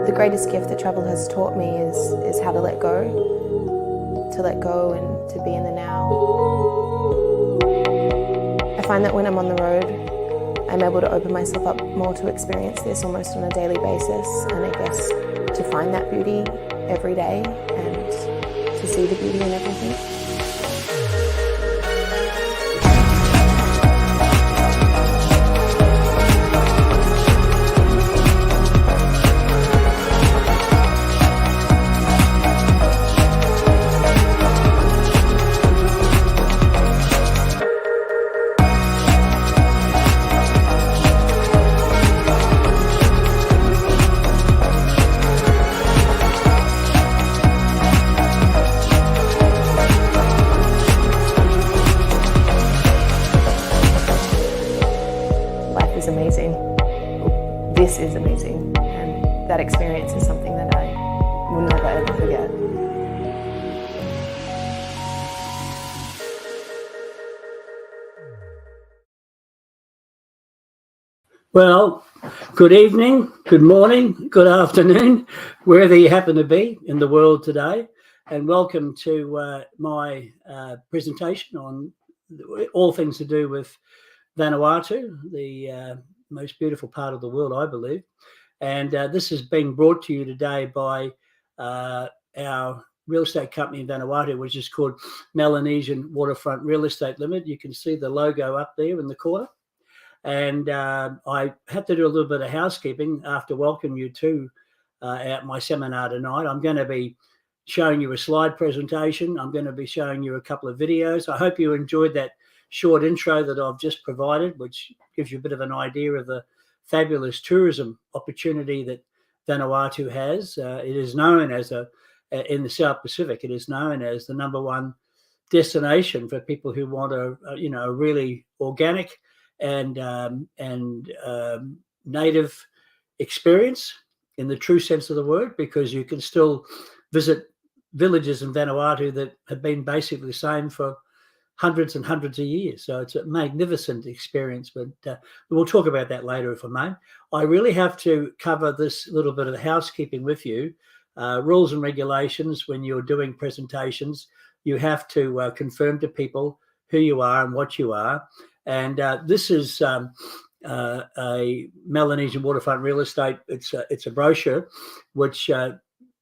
The greatest gift that travel has taught me is how to let go and to be in the now. I find that when I'm on the road, I'm able to open myself up more to experience this almost on a daily basis, and I guess to find that beauty every day and to see the beauty in everything. Is amazing. This is amazing, and that experience is something that I will never ever forget. Well, good evening, good morning, good afternoon, wherever you happen to be in the world today, and welcome to my presentation on all things to do with Vanuatu, the most beautiful part of the world, I believe. And this is being brought to you today by our real estate company in Vanuatu, which is called Melanesian Waterfront Real Estate Limited. You can see the logo up there in the corner. And I had to do a little bit of housekeeping after welcoming you to at my seminar tonight. I'm going to be showing you a slide presentation. I'm going to be showing you a couple of videos. I hope you enjoyed that short intro that I've just provided, which gives you a bit of an idea of the fabulous tourism opportunity that Vanuatu has. It is known as in the South Pacific, it is known as the #1 destination for people who want a really organic and native experience in the true sense of the word, because you can still visit villages in Vanuatu that have been basically the same for hundreds and hundreds of years. So it's a magnificent experience, but we'll talk about that later if I may. I really have to cover this little bit of housekeeping with you. Rules and regulations: when you're doing presentations, you have to confirm to people who you are and what you are. And this is a Melanesian Waterfront Real Estate. It's a brochure which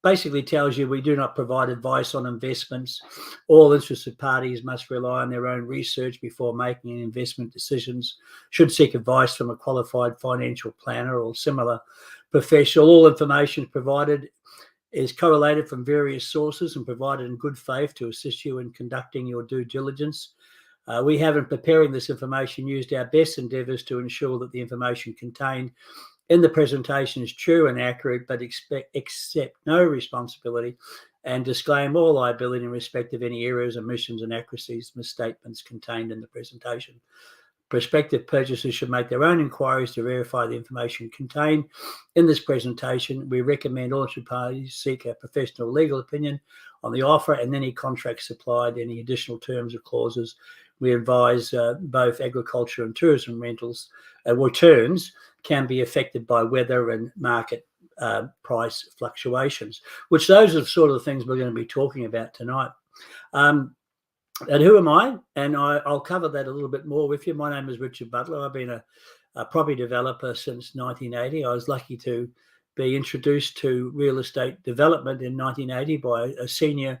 basically tells you we do not provide advice on investments. All interested parties must rely on their own research before making investment decisions, should seek advice from a qualified financial planner or similar professional. All information provided is correlated from various sources and provided in good faith to assist you in conducting your due diligence. We have, in preparing this information, used our best endeavours to ensure that the information contained in the presentation is true and accurate, but accept no responsibility and disclaim all liability in respect of any errors, omissions, inaccuracies, misstatements contained in the presentation. Prospective purchasers should make their own inquiries to verify the information contained in this presentation. We recommend all interested parties seek a professional legal opinion on the offer and any contracts supplied, any additional terms or clauses. We advise both agriculture and tourism rentals returns can be affected by weather and market price fluctuations, which those are sort of the things we're going to be talking about tonight. And who am I? And I'll cover that a little bit more with you. My name is Richard Butler. I've been a property developer since 1980. I was lucky to be introduced to real estate development in 1980 by a senior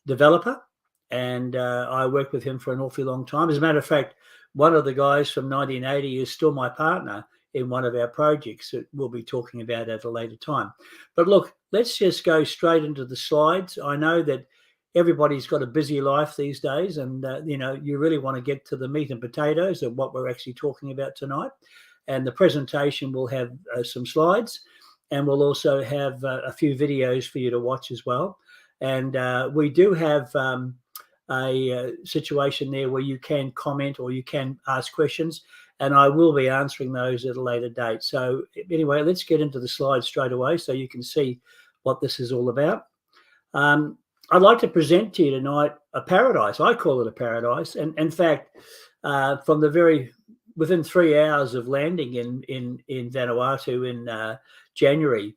developer, and I worked with him for an awfully long time. As a matter of fact, one of the guys from 1980 is still my partner in one of our projects that we'll be talking about at a later time. But look, let's just go straight into the slides. I know that everybody's got a busy life these days, and you really want to get to the meat and potatoes of what we're actually talking about tonight. And the presentation will have some slides, and we'll also have a few videos for you to watch as well. And we do have a situation there where you can comment or you can ask questions, and I will be answering those at a later date. So anyway, let's get into the slides straight away so you can see what this is all about. I'd like to present to you tonight a paradise. I call it a paradise. And in fact, from the very within 3 hours of landing in Vanuatu in January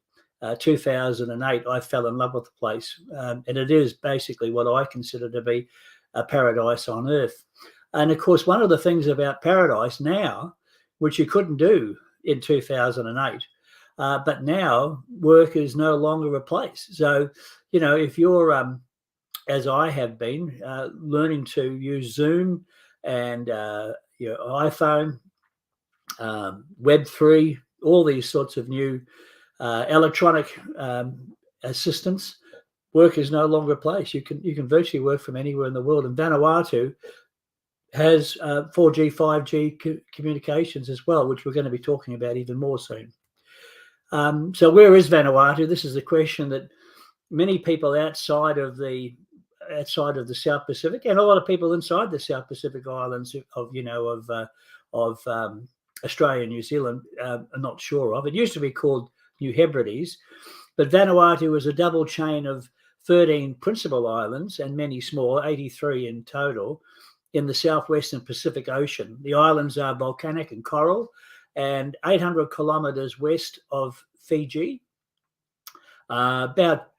2008, I fell in love with the place. And it is basically what I consider to be a paradise on earth. And of course, one of the things about paradise now, which you couldn't do in 2008, but now work is no longer a place. So, if you're, as I have been, learning to use Zoom and your iPhone, Web3, all these sorts of new electronic assistants, work is no longer a place. You can virtually work from anywhere in the world. And Vanuatu has 4G, 5G communications as well, which we're going to be talking about even more soon. So where is Vanuatu? This is the question that many people outside of the South Pacific, and a lot of people inside the South Pacific Islands of Australia and New Zealand are not sure of. It used to be called New Hebrides, but Vanuatu is a double chain of 13 principal islands and many small, 83 in total, in the southwestern Pacific Ocean. The islands are volcanic and coral, and 800 kilometres west of Fiji, about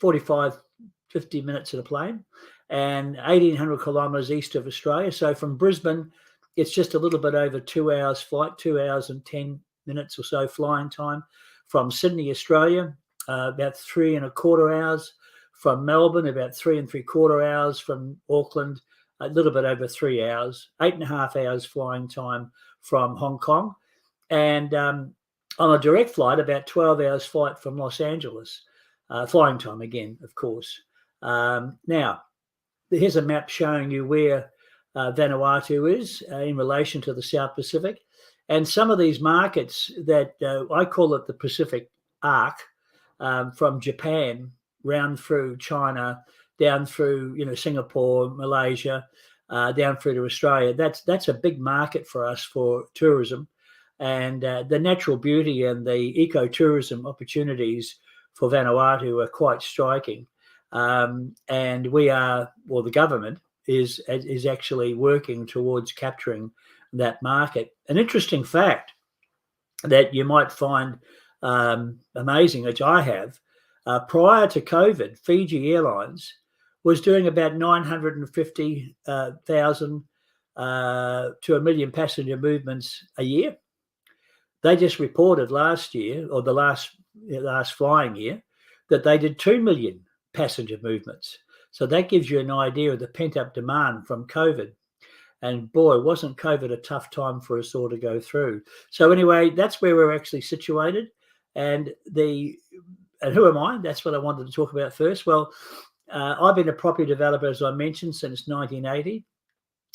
45, 50 minutes in a plane, and 1,800 kilometres east of Australia. So from Brisbane, it's just a little bit over 2 hours flight, 2 hours and 10 minutes or so flying time. From Sydney, Australia, about 3.25 hours. From Melbourne, about 3.75 hours. From Auckland, a little bit over 3 hours. 8.5 hours flying time from Hong Kong. And on a direct flight, about 12 hours flight from Los Angeles. Flying time again, of course. Now, here's a map showing you where Vanuatu is in relation to the South Pacific. And some of these markets that I call it the Pacific Arc, from Japan round through China, down through Singapore, Malaysia, down through to Australia. That's a big market for us for tourism, and the natural beauty and the ecotourism opportunities for Vanuatu are quite striking. And we are, well, the government is actually working towards capturing that market. An interesting fact that you might find amazing, which I have, prior to COVID, Fiji Airlines was doing about 950,000 to 1 million passenger movements a year. They just reported last year, or the last flying year, that they did 2 million passenger movements. So that gives you an idea of the pent-up demand from COVID. And boy, wasn't COVID a tough time for us all to go through. So anyway, that's where we're actually situated. And who am I? That's what I wanted to talk about first. Well, I've been a property developer, as I mentioned, since 1980.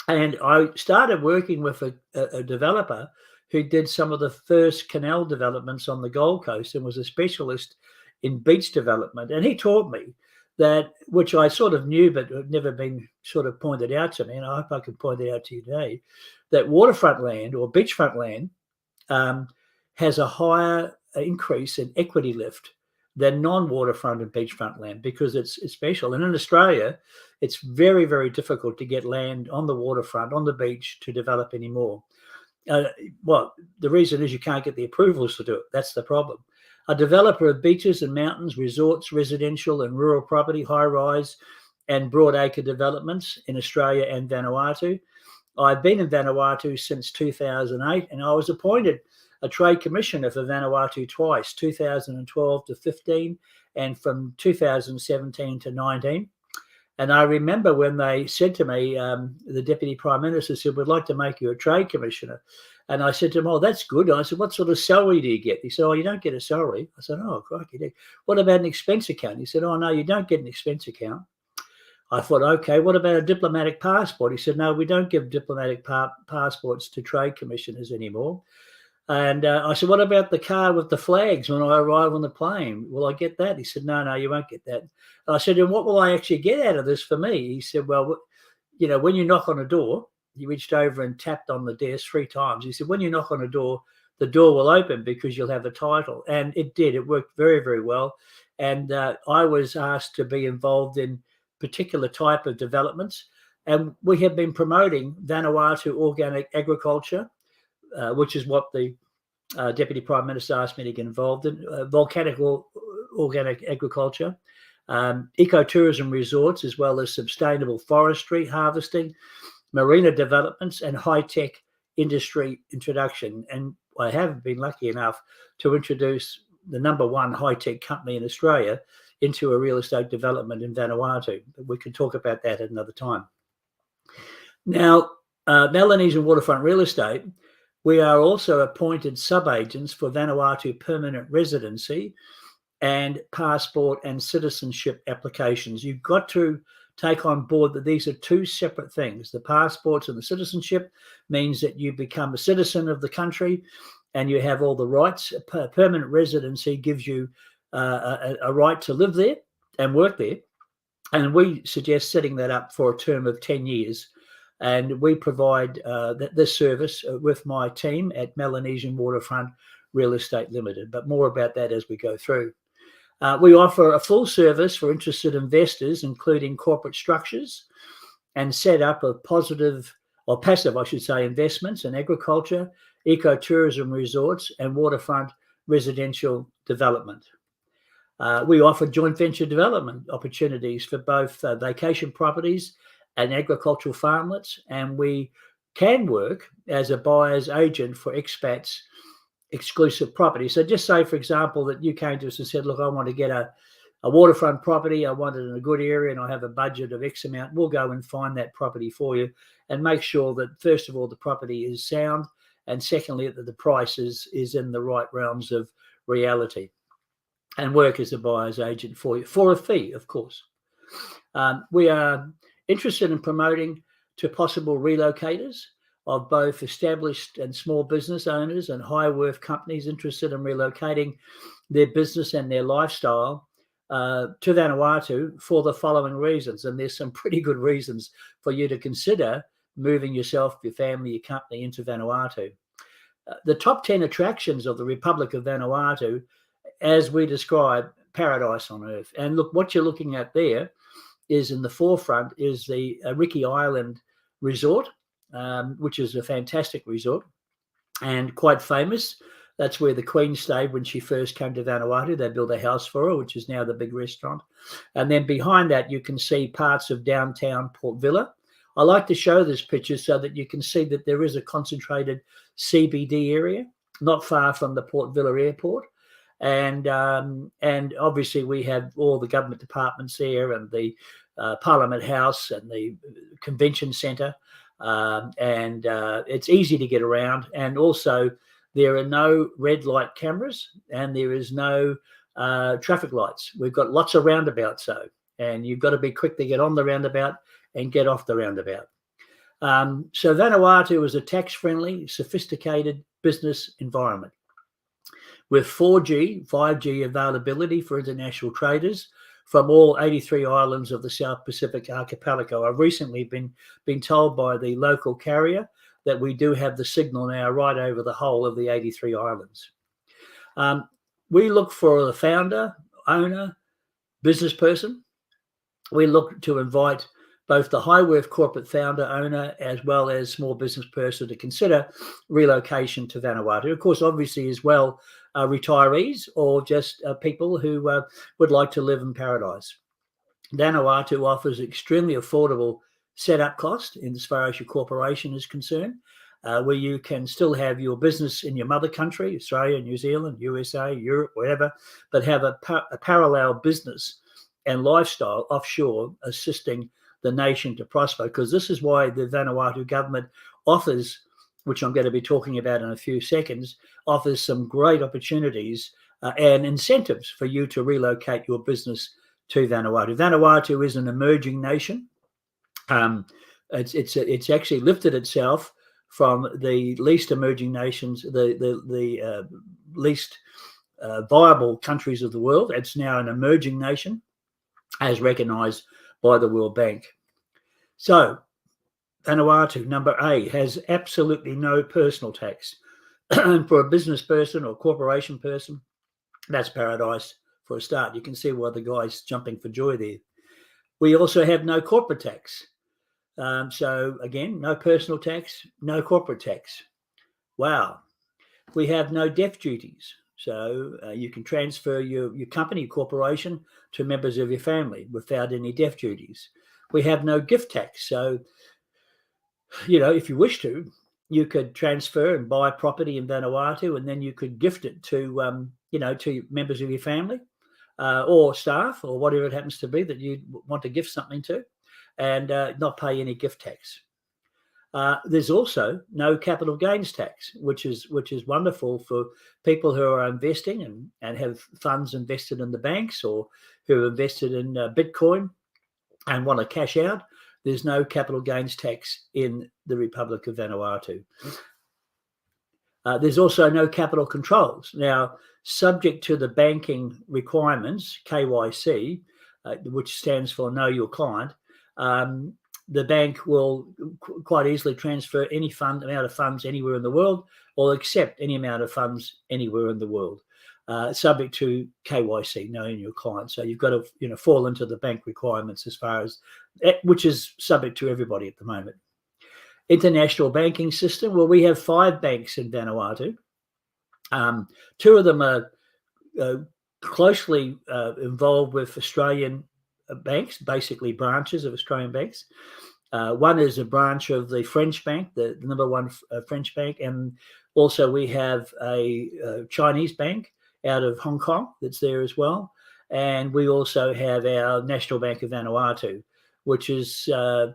And I started working with a developer who did some of the first canal developments on the Gold Coast and was a specialist in beach development. And he taught me that, which I sort of knew, but had never been sort of pointed out to me, and I hope I can point it out to you today, that waterfront land or beachfront land has a higher increase in equity lift than non-waterfront and beachfront land, because it's special. And in Australia, it's very, very difficult to get land on the waterfront, on the beach, to develop anymore. Well, the reason is you can't get the approvals to do it. That's the problem. A developer of beaches and mountains, resorts, residential and rural property, high-rise and broad-acre developments in Australia and Vanuatu. I've been in Vanuatu since 2008, and I was appointed a trade commissioner for Vanuatu twice, 2012 to 15, and from 2017 to 19. And I remember when they said to me, the Deputy Prime Minister said, "We'd like to make you a trade commissioner." And I said to him, "Oh, that's good." And I said, "What sort of salary do you get?" He said, "Oh, you don't get a salary." I said, "Oh, crikey. What about an expense account?" He said, "Oh, no, you don't get an expense account." I thought, okay, what about a diplomatic passport? He said, "No, we don't give diplomatic passports to trade commissioners anymore." And I said, "What about the card with the flags when I arrive on the plane? Will I get that?" He said, No, you won't get that." And I said, "And what will I actually get out of this for me?" He said, "Well, when you knock on a door," he reached over and tapped on the desk 3 times. He said, "When you knock on a door, the door will open because you'll have a title." And it did. It worked very, very well. And I was asked to be involved in particular type of developments. And we have been promoting Vanuatu organic agriculture, which is what the Deputy Prime Minister asked me to get involved in, volcanic organic agriculture, ecotourism resorts, as well as sustainable forestry harvesting, marina developments, and high-tech industry introduction. And I have been lucky enough to introduce the #1 high-tech company in Australia into a real estate development in Vanuatu. We can talk about that at another time. Now, Melanesian Waterfront Real Estate, we are also appointed sub-agents for Vanuatu permanent residency and passport and citizenship applications. You've got to take on board that these are two separate things. The passports and the citizenship means that you become a citizen of the country and you have all the rights. Permanent residency gives you a right to live there and work there. And we suggest setting that up for a term of 10 years. And we provide this service with my team at Melanesian Waterfront Real Estate Limited. But more about that as we go through. We offer a full service for interested investors, including corporate structures and setup of positive or passive, I should say, investments in agriculture, ecotourism resorts, and waterfront residential development. We offer joint venture development opportunities for both vacation properties and agricultural farmlets, and we can work as a buyer's agent for expats exclusive property. So just say, for example, that you came to us and said, look, I want to get a waterfront property. I want it in a good area and I have a budget of X amount. We'll go and find that property for you and make sure that, first of all, the property is sound, and secondly, that the price is in the right realms of reality, and work as a buyer's agent for you for a fee, of course. We are interested in promoting to possible relocators of both established and small business owners and high worth companies interested in relocating their business and their lifestyle to Vanuatu for the following reasons. And there's some pretty good reasons for you to consider moving yourself, your family, your company into Vanuatu. The top 10 attractions of the Republic of Vanuatu, as we describe, paradise on earth. And look, what you're looking at there is in the forefront is the Malekula Island resort, which is a fantastic resort and quite famous. That's where the Queen stayed when she first came to Vanuatu. They built a house for her, which is now the big restaurant. And then behind that, you can see parts of downtown Port Vila. I like to show this picture so that you can see that there is a concentrated CBD area not far from the Port Vila airport. And obviously we have all the government departments there, and the Parliament House and the Convention Centre. And it's easy to get around. And also there are no red light cameras and there is no traffic lights. We've got lots of roundabouts though, and you've got to be quick to get on the roundabout and get off the roundabout. So Vanuatu is a tax-friendly, sophisticated business environment with 4G, 5G availability for international traders from all 83 islands of the South Pacific archipelago. I've recently been told by the local carrier that we do have the signal now right over the whole of the 83 islands. We look for the founder, owner, business person. We look to invite both the high worth corporate founder, owner, as well as small business person to consider relocation to Vanuatu. Of course, obviously as well, retirees or just people who would like to live in paradise. Vanuatu offers extremely affordable setup cost in as far as your corporation is concerned, where you can still have your business in your mother country, Australia, New Zealand, USA, Europe, wherever, but have a parallel business and lifestyle offshore, assisting the nation to prosper. Because this is why the Vanuatu government offers, which I'm going to be talking about in a few seconds, offers some great opportunities and incentives for you to relocate your business to Vanuatu. Vanuatu is an emerging nation. It's actually lifted itself from the least emerging nations, the least viable countries of the world. It's now an emerging nation, as recognised by the World Bank. So Vanuatu, number A, has absolutely no personal tax. For a business person or corporation person, that's paradise for a start. You can see why the guy's jumping for joy there. We also have no corporate tax. So again, no personal tax, no corporate tax. Wow. We have no death duties. So you can transfer your company, your corporation, to members of your family without any death duties. We have no gift tax. So, if you wish to, you could transfer and buy property in Vanuatu, and then you could gift it to, to members of your family or staff or whatever it happens to be that you want to gift something to, and not pay any gift tax. There's also no capital gains tax, which is wonderful for people who are investing and have funds invested in the banks, or who are invested in Bitcoin and want to cash out. There's no capital gains tax in the Republic of Vanuatu. There's also no capital controls. Now, subject to the banking requirements, KYC, which stands for Know Your Client, the bank will quite easily transfer any amount of funds anywhere in the world, or accept any amount of funds anywhere in the world, subject to KYC, knowing your client. So you've got to fall into the bank requirements, as far as which is subject to everybody at the moment. International banking system. Well, we have 5 banks in Vanuatu. 2 of them are closely involved with Australian banks, basically branches of Australian banks. One is a branch of the French bank, the number 1 French bank, and also we have a Chinese bank out of Hong Kong that's there as well. And we also have our National Bank of Vanuatu, which is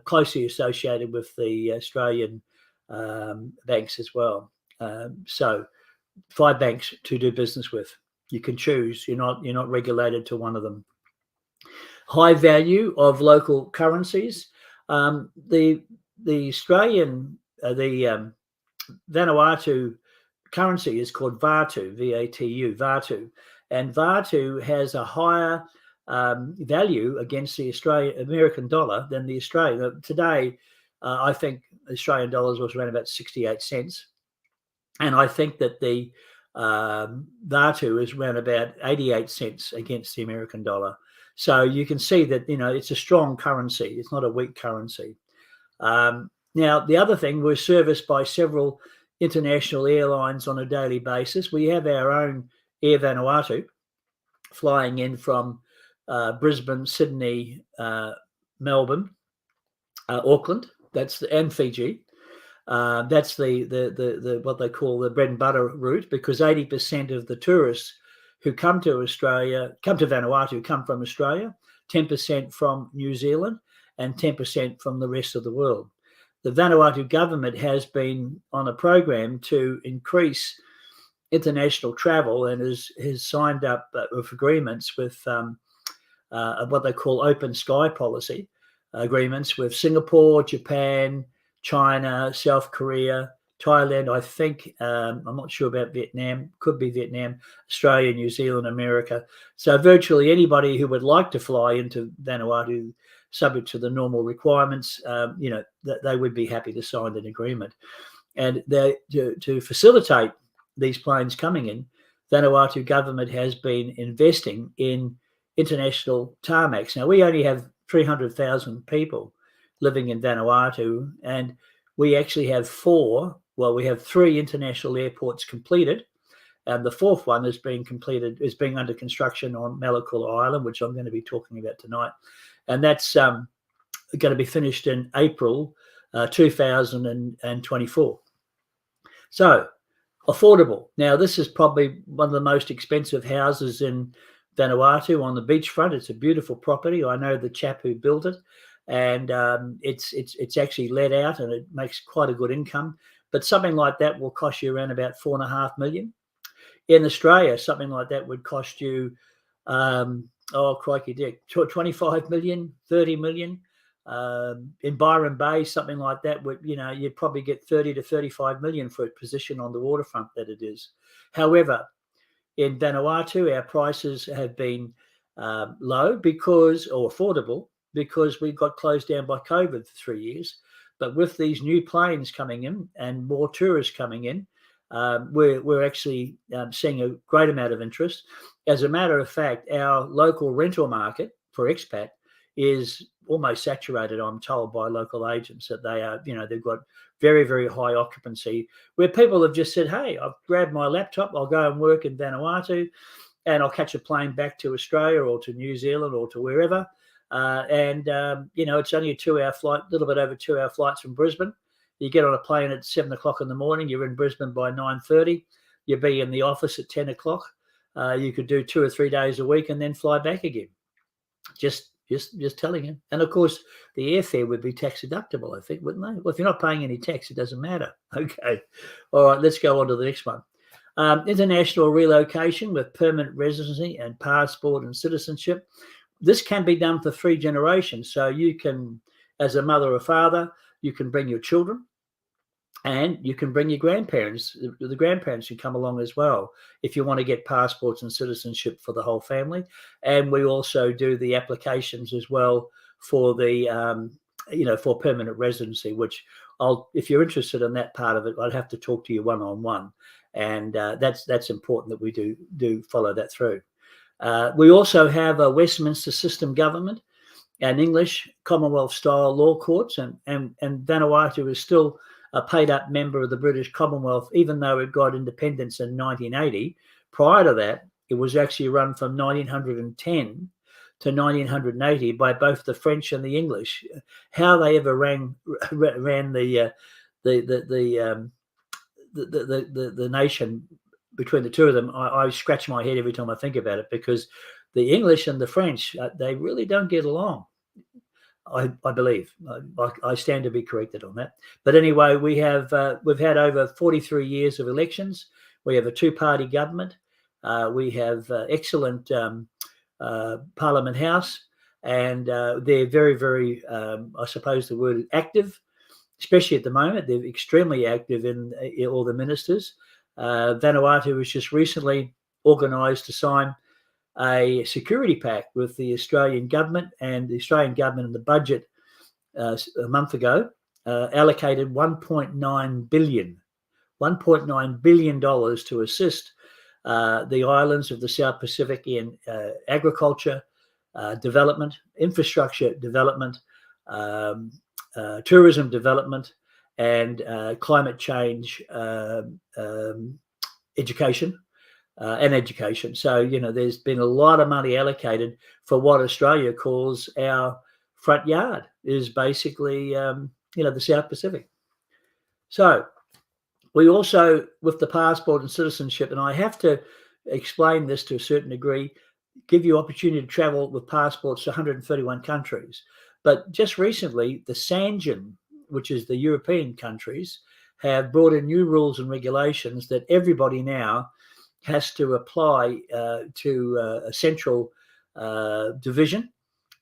closely associated with the Australian banks as well. So 5 banks to do business with. You can choose. You're not regulated to one of them. High value of local currencies. The Australian, the Vanuatu currency is called Vatu, V-A-T-U, Vatu, and Vatu has a higher value against the American dollar than the Australian. Today, I think Australian dollars was around about 68 cents, and I think that the Vatu is around about 88 cents against the American dollar. So you can see that, it's a strong currency. It's not a weak currency. Now, the other thing, we're serviced by several international airlines on a daily basis. We have our own Air Vanuatu flying in from Brisbane, Sydney, Melbourne, Auckland. And Fiji. That's the what they call the bread and butter route, because 80% of the tourists who come to Vanuatu, come from Australia, 10% from New Zealand, and 10% from the rest of the world. The Vanuatu government has been on a program to increase international travel, and has signed up with agreements with what they call open sky policy agreements with Singapore, Japan, China, South Korea, Thailand, I think. I'm not sure about Vietnam. Could be Vietnam, Australia, New Zealand, America. So virtually anybody who would like to fly into Vanuatu, subject to the normal requirements, that they would be happy to sign an agreement. And to facilitate these planes coming in, Vanuatu government has been investing in international tarmacs. Now, we only have 300,000 people living in Vanuatu, and we actually have 3 international airports completed, and the 4th one is being under construction on Malekula Island, which I'm going to be talking about tonight, and that's going to be finished in April 2024. So affordable. Now, this is probably one of the most expensive houses in Vanuatu on the beachfront. It's a beautiful property. I know the chap who built it, and it's actually let out, and it makes quite a good income. But something like that will cost you around about $4.5 million. In Australia, something like that would cost you, crikey dick, 25 million, 30 million. In Byron Bay, something like that would, you'd probably get 30 to 35 million for a position on the waterfront that it is. However, in Vanuatu, our prices have been low or affordable, because we got closed down by COVID for 3 years. But with these new planes coming in and more tourists coming in, we're actually seeing a great amount of interest. As a matter of fact, our local rental market for expat is almost saturated, I'm told, by local agents, that they are, they've got very, very high occupancy, where people have just said, hey, I've grabbed my laptop, I'll go and work in Vanuatu, and I'll catch a plane back to Australia or to New Zealand or to wherever. It's only a 2-hour flight, a little bit over 2-hour flights from Brisbane. You get on a plane at 7 o'clock in the morning, you're in Brisbane by 9:30, you'll be in the office at 10 o'clock. You could do 2 or 3 days a week and then fly back again. Just telling you. And of course, the airfare would be tax deductible, I think, wouldn't they? Well, if you're not paying any tax, it doesn't matter. Okay. All right, let's go on to the next one. International relocation with permanent residency and passport and citizenship. This can be done for 3 generations. So you can, as a mother or father, you can bring your children, and you can bring your grandparents. The grandparents can come along as well if you want to get passports and citizenship for the whole family. And we also do the applications as well for the, for permanent residency, which if you're interested in that part of it, I'd have to talk to you one-on-one. And that's important that we do follow that through. We also have a Westminster system government and English Commonwealth-style law courts, and Vanuatu is still a paid-up member of the British Commonwealth, even though it got independence in 1980. Prior to that, it was actually run from 1910 to 1980 by both the French and the English. How they ever ran the nation between the two of them, I scratch my head every time I think about it, because the English and the French, they really don't get along. I believe. I stand to be corrected on that. But anyway, we've had over 43 years of elections. We have a 2-party government. We have excellent Parliament House, and they're very, very, I suppose the word is active, especially at the moment. They're extremely active in all the ministers. Vanuatu was just recently organised to sign a security pact with the Australian government, and the Australian government in the budget a month ago allocated $1.9 billion to assist the islands of the South Pacific in agriculture development, infrastructure development, tourism development, and climate change education. So, there's been a lot of money allocated for what Australia calls our front yard, is basically, the South Pacific. So we also, with the passport and citizenship, and I have to explain this to a certain degree, give you opportunity to travel with passports to 131 countries. But just recently, the Sanjan, which is the European countries, have brought in new rules and regulations that everybody now has to apply to a central division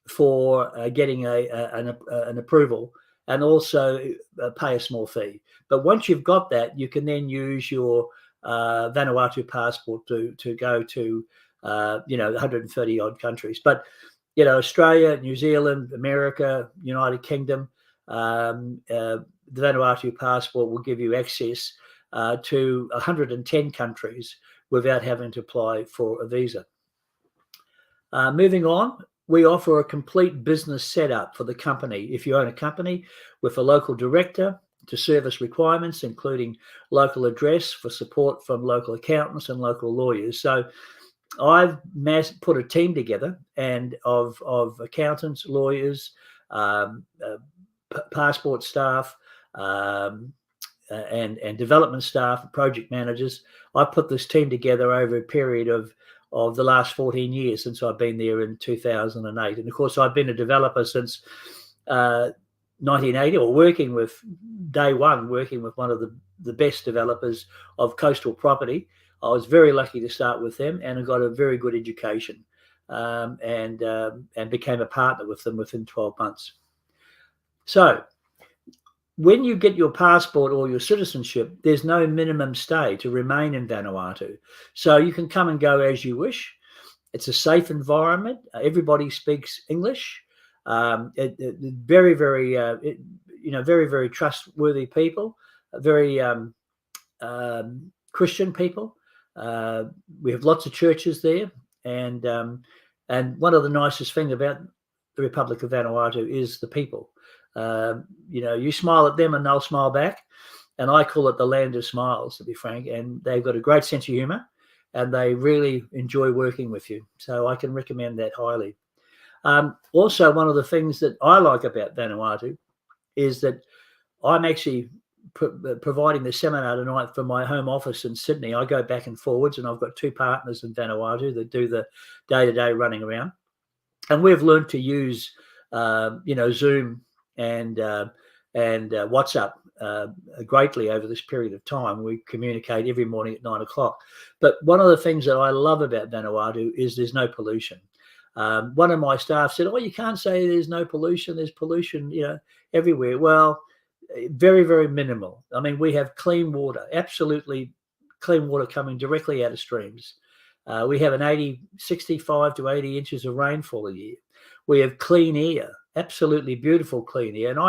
for getting an approval, and also pay a small fee. But once you've got that, you can then use your Vanuatu passport to go to 130 odd countries. But Australia, New Zealand, America, United Kingdom, the Vanuatu passport will give you access to 110 countries without having to apply for a visa. Moving on, we offer a complete business setup for the company. If you own a company, with a local director to service requirements, including local address for support from local accountants and local lawyers. So I've put a team together and of accountants, lawyers, passport staff, and development staff, project managers. I put this team together over a period of the last 14 years since I've been there in 2008. And of course, I've been a developer since 1980, or working with one of the best developers of coastal property. I was very lucky to start with them, and I got a very good education, and became a partner with them within 12 months. So when you get your passport or your citizenship, there's no minimum stay to remain in Vanuatu. So you can come and go as you wish. It's a safe environment. Everybody speaks English. Very, very, very, very trustworthy people, very Christian people. We have lots of churches there. And one of the nicest things about the Republic of Vanuatu is the people. You smile at them and they'll smile back. And I call it the land of smiles, to be frank. And they've got a great sense of humour and they really enjoy working with you. So I can recommend that highly. Also, one of the things that I like about Vanuatu is that I'm actually providing the seminar tonight from my home office in Sydney. I go back and forwards, and I've got 2 partners in Vanuatu that do the day-to-day running around. And we've learned to use, Zoom and WhatsApp greatly over this period of time. We communicate every morning at 9 o'clock. But one of the things that I love about Vanuatu is there's no pollution. One of my staff said, "Oh, you can't say there's no pollution. There's pollution, everywhere." Well, very, very minimal. I mean, we have clean water, absolutely clean water coming directly out of streams. We have 65 to 80 inches of rainfall a year. We have clean air, absolutely beautiful clean air. And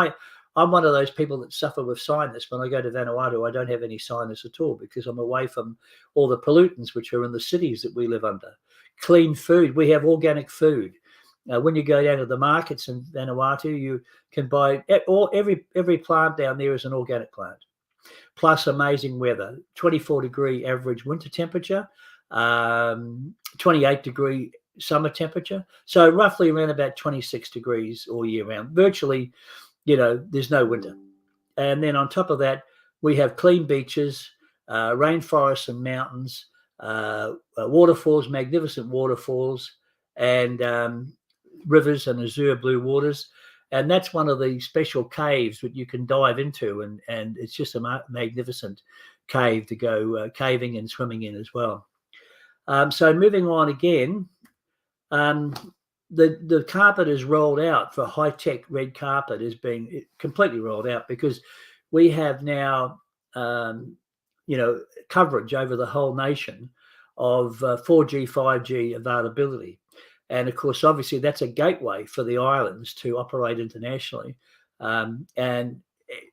I'm one of those people that suffer with sinus. When I go to Vanuatu, I don't have any sinus at all because I'm away from all the pollutants which are in the cities that we live under. Clean food. We have organic food. When you go down to the markets in Vanuatu, you can buy every plant down there is an organic plant. Plus amazing weather, 24-degree average winter temperature, 28-degree summer temperature. So roughly around about 26 degrees all year round. Virtually, there's no winter. And then on top of that, we have clean beaches, rainforests and mountains, waterfalls, magnificent waterfalls, and rivers and azure blue waters. And that's one of the special caves that you can dive into, and it's just a magnificent cave to go caving and swimming in as well. So moving on again, the carpet is rolled out for high-tech red carpet is being completely rolled out because we have now coverage over the whole nation of 4G, 5G availability. And of course, obviously, that's a gateway for the islands to operate internationally, and an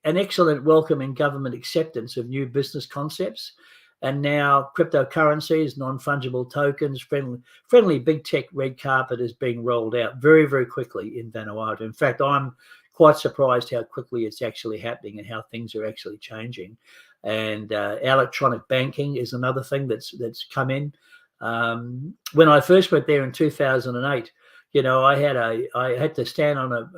excellent welcome in government acceptance of new business concepts. And now cryptocurrencies, non-fungible tokens, friendly big tech red carpet is being rolled out very, very quickly in Vanuatu. In fact, I'm quite surprised how quickly it's actually happening and how things are actually changing. And electronic banking is another thing that's come in. When I first went there in 2008, I had to stand on a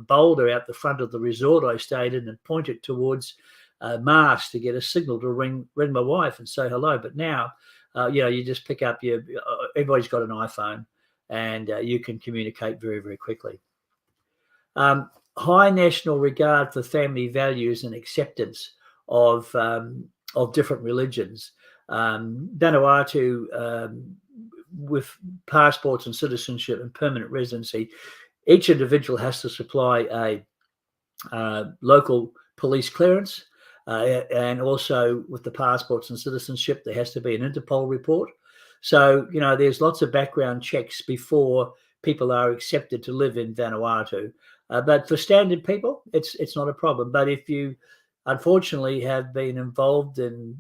boulder out the front of the resort I stayed in and point it towards a mast to get a signal to ring my wife and say hello. But now, you just pick up everybody's got an iPhone, and you can communicate very, very quickly. High national regard for family values and acceptance of different religions. Vanuatu, with passports and citizenship and permanent residency, each individual has to supply a local police clearance, and also with the passports and citizenship, there has to be an Interpol report. So, there's lots of background checks before people are accepted to live in Vanuatu. But for standard people, it's not a problem. But if you unfortunately have been involved in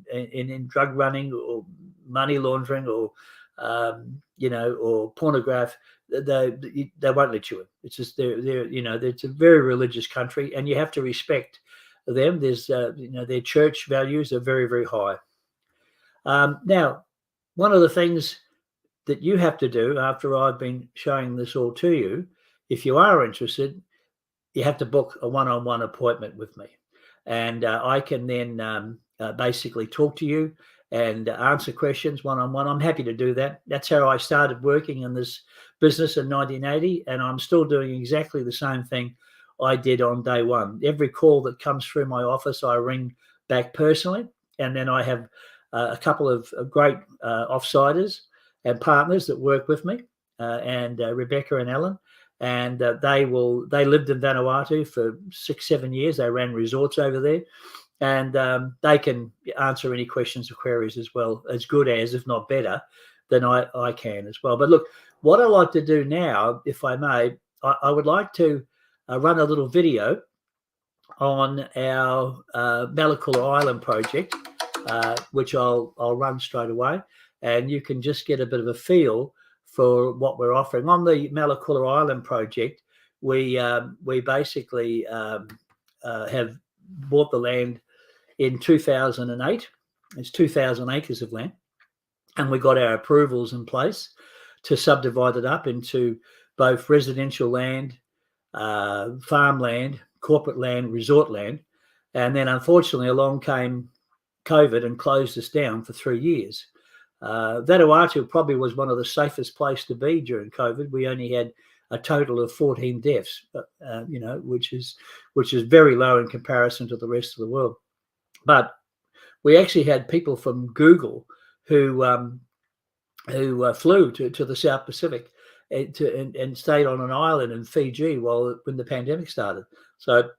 drug running or money laundering or or pornography, they won't let you in. It's just it's a very religious country, and you have to respect them. There's their church values are very, very high. Now, one of the things that you have to do after I've been showing this all to you, if you are interested, you have to book a one-on-one appointment with me. And I can then basically talk to you and answer questions one-on-one. I'm happy to do that. That's how I started working in this business in 1980, and I'm still doing exactly the same thing I did on day one. Every call that comes through my office, I ring back personally, and then I have a couple of great offsiders and partners that work with me, and Rebecca and Ellen. And they lived in Vanuatu for 6-7 years. They ran resorts over there, and they can answer any questions or queries as well, as good as, if not better, than I can as well. But look, what I like to do now, if I may, I would like to run a little video on our Malekula Island project, which I'll run straight away, and you can just get a bit of a feel for what we're offering. On the Malekula Island project, we basically have bought the land in 2008. It's 2,000 acres of land, and we got our approvals in place to subdivide it up into both residential land, farmland, corporate land, resort land. And then unfortunately along came COVID and closed us down for 3 years. Vanuatu probably was one of the safest places to be during COVID. We only had a total of 14 deaths, which is very low in comparison to the rest of the world. But we actually had people from Google who flew to the South Pacific and stayed on an island in Fiji when the pandemic started. So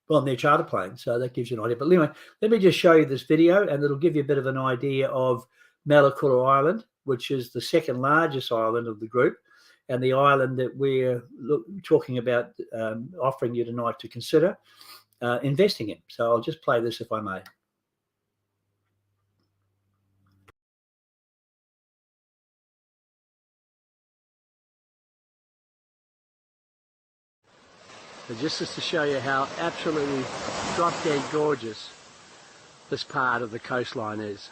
on their charter plane. So that gives you an idea. But anyway, let me just show you this video, and it'll give you a bit of an idea of Malekula Island, which is the second largest island of the group, and the island that we're talking about offering you tonight to consider investing in. So I'll just play this if I may. So just as to show you how absolutely drop-dead gorgeous this part of the coastline is.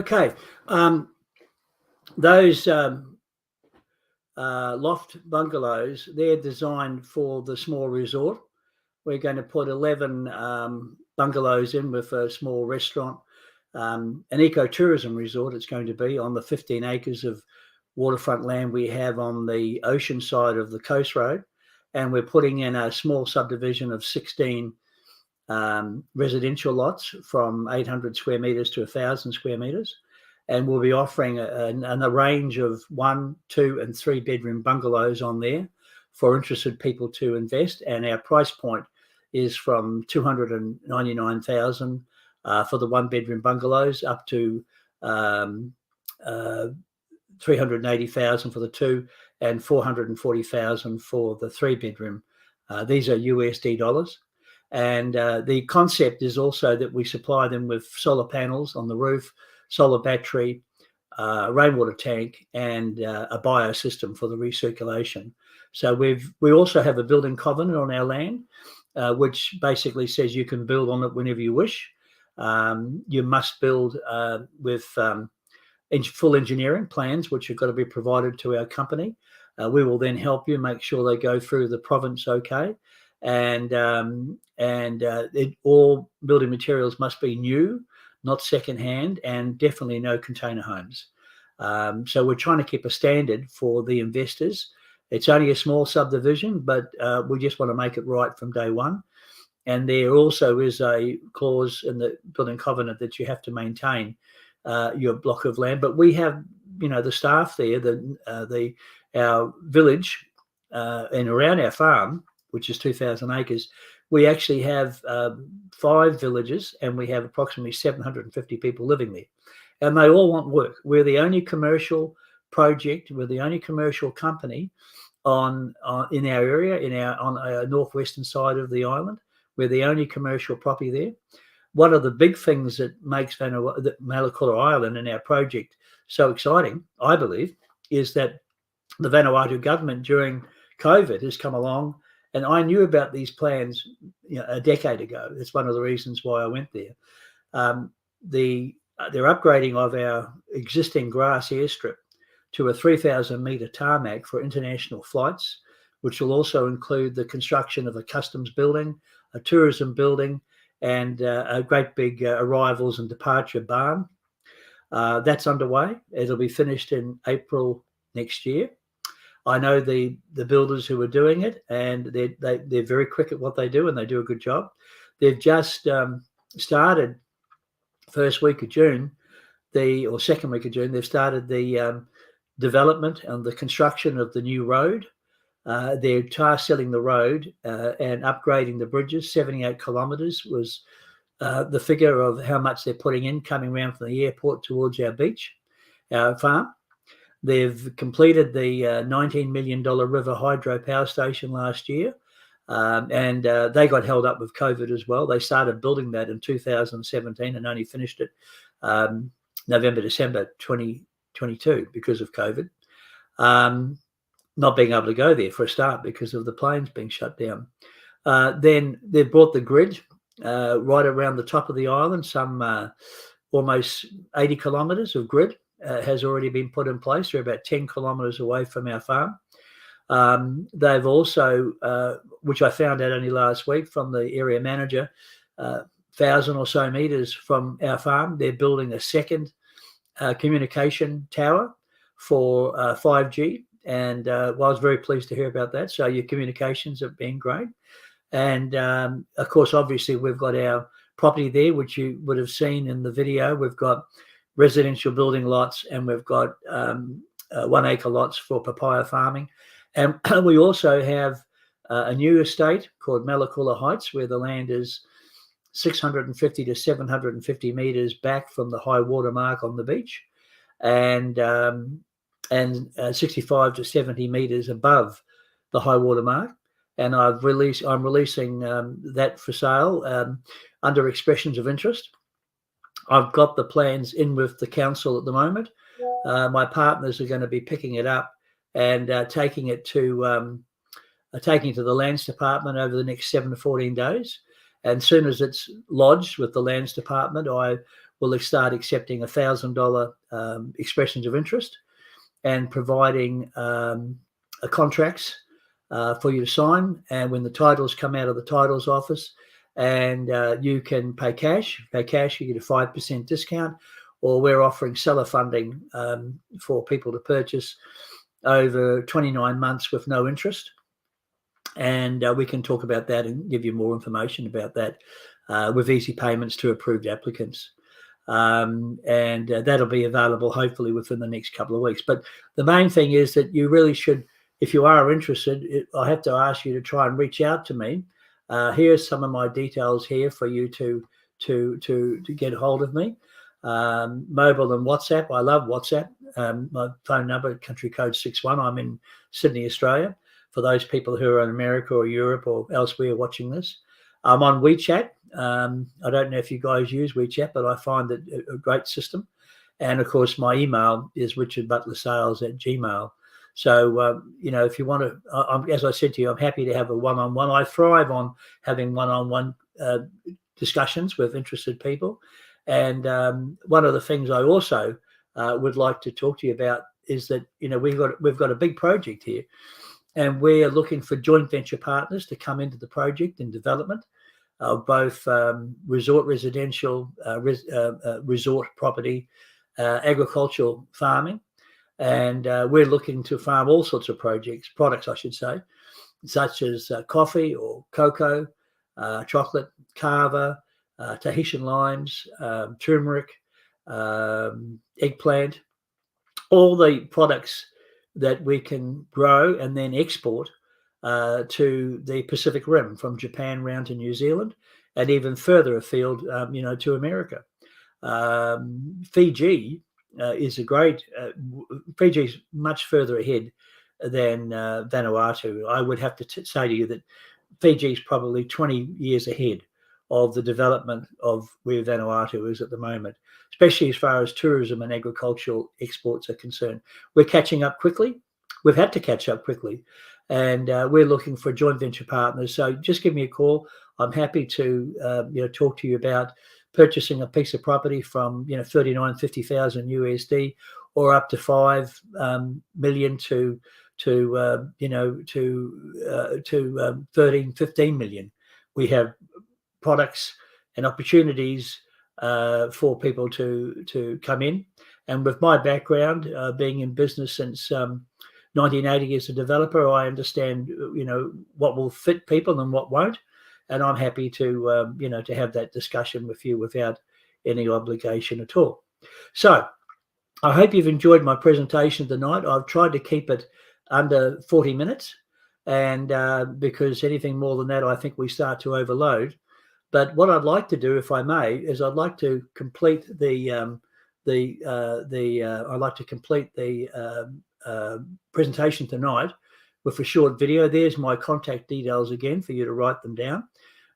Okay. Those loft bungalows, they're designed for the small resort. We're going to put 11 bungalows in with a small restaurant, an ecotourism resort. It's going to be on the 15 acres of waterfront land we have on the ocean side of the coast road, and we're putting in a small subdivision of 16 residential lots from 800 square meters to 1,000 square meters, and we'll be offering a range of 1, 2 and 3 bedroom bungalows on there for interested people to invest. And our price point is from $299,000 for the 1 bedroom bungalows up to $380,000 for the 2 and $440,000 for the 3 bedroom. These are USD dollars. And the concept is also that we supply them with solar panels on the roof, solar battery, rainwater tank, and a biosystem for the recirculation. So we also have a building covenant on our land, which basically says you can build on it whenever you wish. You must build with full engineering plans, which have got to be provided to our company. We will then help you make sure they go through the province okay. And all building materials must be new, not secondhand, and definitely no container homes. So we're trying to keep a standard for the investors. It's only a small subdivision, but we just want to make it right from day one. And there also is a clause in the building covenant that you have to maintain your block of land. But we have, the staff there, our village and around our farm, which is 2,000 acres, we actually have 5 villages, and we have approximately 750 people living there. And they all want work. We're the only commercial project, we're the only commercial company in our area, on our northwestern side of the island. We're the only commercial property there. One of the big things that makes Malekula Island and our project so exciting, I believe, is that the Vanuatu government during COVID has come along, and I knew about these plans a decade ago. That's one of the reasons why I went there. They're upgrading of our existing grass airstrip to a 3,000 metre tarmac for international flights, which will also include the construction of a customs building, a tourism building, and a great big arrivals and departure barn. That's underway. It'll be finished in April next year. I know the builders who are doing it, and they're very quick at what they do, and they do a good job. They've just started first week of June, or second week of June. They've started the development and the construction of the new road. They're tar sealing the road and upgrading the bridges. 78 kilometres was the figure of how much they're putting in coming around from the airport towards our beach, our farm. They've completed the $19 million river hydro power station last year, and they got held up with COVID as well. They started building that in 2017 and only finished it November, December 2022 because of COVID. Not being able to go there for a start because of the planes being shut down. Then they brought the grid right around the top of the island. Some almost 80 kilometres of grid has already been put in place. They're about 10 kilometres away from our farm. They've also, which I found out only last week from the area manager, 1,000 or so metres from our farm, they're building a second communication tower for 5G. And I was very pleased to hear about that. So your communications have been great. And of course, obviously, we've got our property there, which you would have seen in the video. We've got residential building lots, and we've got 1 acre lots for papaya farming. And we also have a new estate called Malekula Heights, where the land is 650 to 750 metres back from the high water mark on the beach, and 65 to 70 metres above the high water mark. And I'm releasing that for sale under expressions of interest. I've got the plans in with the council at the moment. My partners are going to be picking it up and taking it to the Lands Department over the next 7 to 14 days. And as soon as it's lodged with the Lands Department, I will start accepting $1,000 expressions of interest and providing contracts for you to sign. And when the titles come out of the titles office, and you can pay cash, you get a 5% discount, or we're offering seller funding for people to purchase over 29 months with no interest. And we can talk about that and give you more information about that with easy payments to approved applicants. And that'll be available hopefully within the next couple of weeks. But the main thing is that you really should, if you are interested, I have to ask you to try and reach out to me. Here's some of my details here for you to get hold of me. Mobile and WhatsApp. I love WhatsApp. My phone number, country code 61. I'm in Sydney, Australia. For those people who are in America or Europe or elsewhere watching this, I'm on WeChat. I don't know if you guys use WeChat, but I find it a great system. And of course, my email is richardbutlersales@gmail.com. So, if you want to, as I said to you, I'm happy to have a one-on-one. I thrive on having one-on-one discussions with interested people. And one of the things I also would like to talk to you about is that, we've got a big project here, and we're looking for joint venture partners to come into the project and development of both resort residential, resort property, agricultural farming. And we're looking to farm all sorts of products, I should say, such as coffee or cocoa, chocolate, kava, Tahitian limes, turmeric, eggplant, all the products that we can grow and then export to the Pacific Rim, from Japan round to New Zealand and even further afield, to America. Fiji is a great, Fiji's much further ahead than Vanuatu. I would have to say to you that Fiji is probably 20 years ahead of the development of where Vanuatu is at the moment, especially as far as tourism and agricultural exports are concerned. We're catching up quickly. We've had to catch up quickly, and we're looking for joint venture partners. So just give me a call. I'm happy to talk to you about purchasing a piece of property from 39,000-50,000 USD, or up to 5 million to 13-15 million. We have products and opportunities for people to come in. And with my background, being in business since 1980 as a developer, I understand what will fit people and what won't. And I'm happy to to have that discussion with you without any obligation at all. So I hope you've enjoyed my presentation tonight. I've tried to keep it under 40 minutes, and because anything more than that, I think we start to overload. But what I'd like to do, if I may, is I'd like to complete the presentation tonight with a short video. There's my contact details again for you to write them down.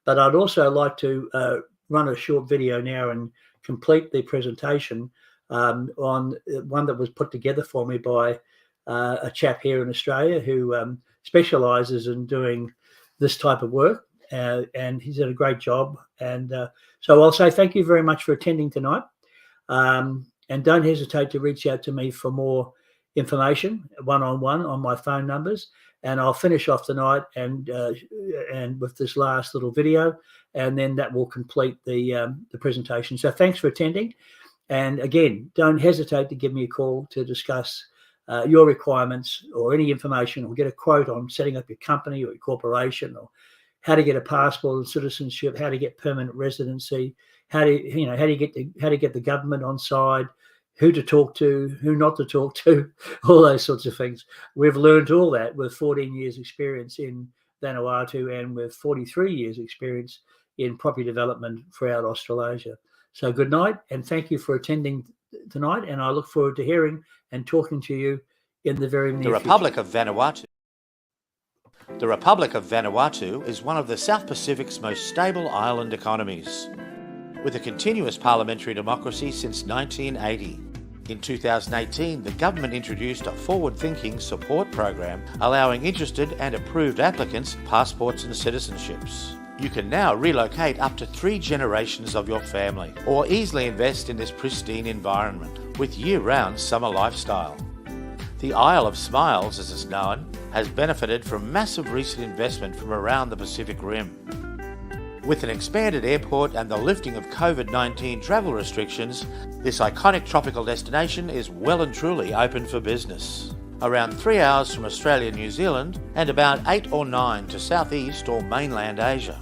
But I'd also like to run a short video now and complete the presentation on one that was put together for me by a chap here in Australia who specialises in doing this type of work. And he's done a great job. And so I'll say thank you very much for attending tonight. And don't hesitate to reach out to me for more information, one-on-one, on my phone numbers. And I'll finish off tonight and with this last little video, and then that will complete the presentation. So thanks for attending. And again, don't hesitate to give me a call to discuss your requirements or any information, or get a quote on setting up your company or your corporation, or how to get a passport and citizenship, how to get permanent residency, how to get the government on side, who to talk to, who not to talk to, all those sorts of things. We've learned all that with 14 years experience in Vanuatu and with 43 years experience in property development throughout Australasia. So good night, and thank you for attending tonight, and I look forward to hearing and talking to you in the very near future. The Republic of Vanuatu. The Republic of Vanuatu is one of the South Pacific's most stable island economies, with a continuous parliamentary democracy since 1980. In 2018, the government introduced a forward-thinking support program allowing interested and approved applicants passports and citizenships. You can now relocate up to 3 generations of your family or easily invest in this pristine environment with year-round summer lifestyle. The Isle of Smiles, as it's known, has benefited from massive recent investment from around the Pacific Rim. With an expanded airport and the lifting of COVID-19 travel restrictions, this iconic tropical destination is well and truly open for business. Around 3 hours from Australia and New Zealand, and about 8 or 9 to southeast or mainland Asia.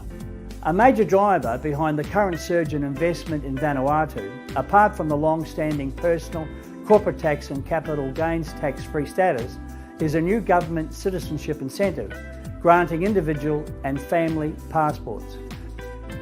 A major driver behind the current surge in investment in Vanuatu, apart from the long-standing personal, corporate tax and capital gains tax-free status, is a new government citizenship incentive, granting individual and family passports.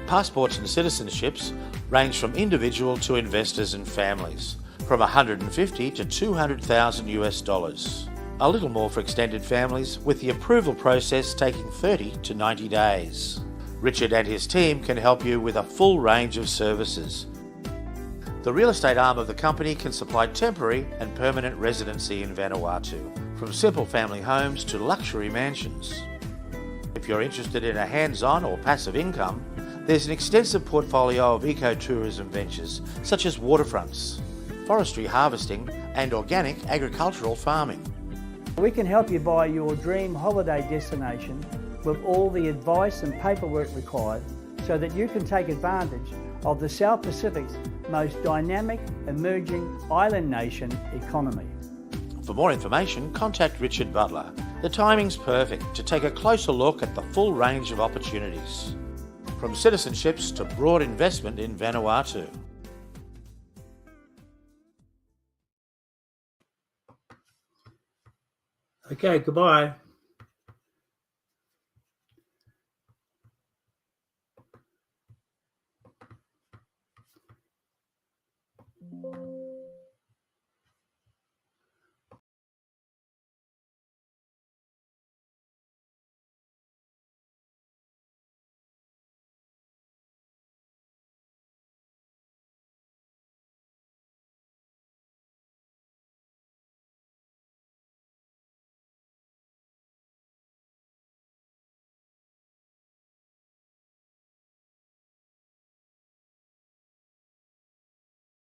Passports and citizenships range from individual to investors and families, from $150,000 to $200,000 US. A little more for extended families, with the approval process taking 30 to 90 days. Richard and his team can help you with a full range of services. The real estate arm of the company can supply temporary and permanent residency in Vanuatu, from simple family homes to luxury mansions. If you're interested in a hands-on or passive income, there's an extensive portfolio of ecotourism ventures such as waterfronts, forestry harvesting and organic agricultural farming. We can help you buy your dream holiday destination with all the advice and paperwork required so that you can take advantage of the South Pacific's most dynamic, emerging island nation economy. For more information, contact Richard Butler. The timing's perfect to take a closer look at the full range of opportunities, from citizenships to broad investment in Vanuatu. Okay, goodbye.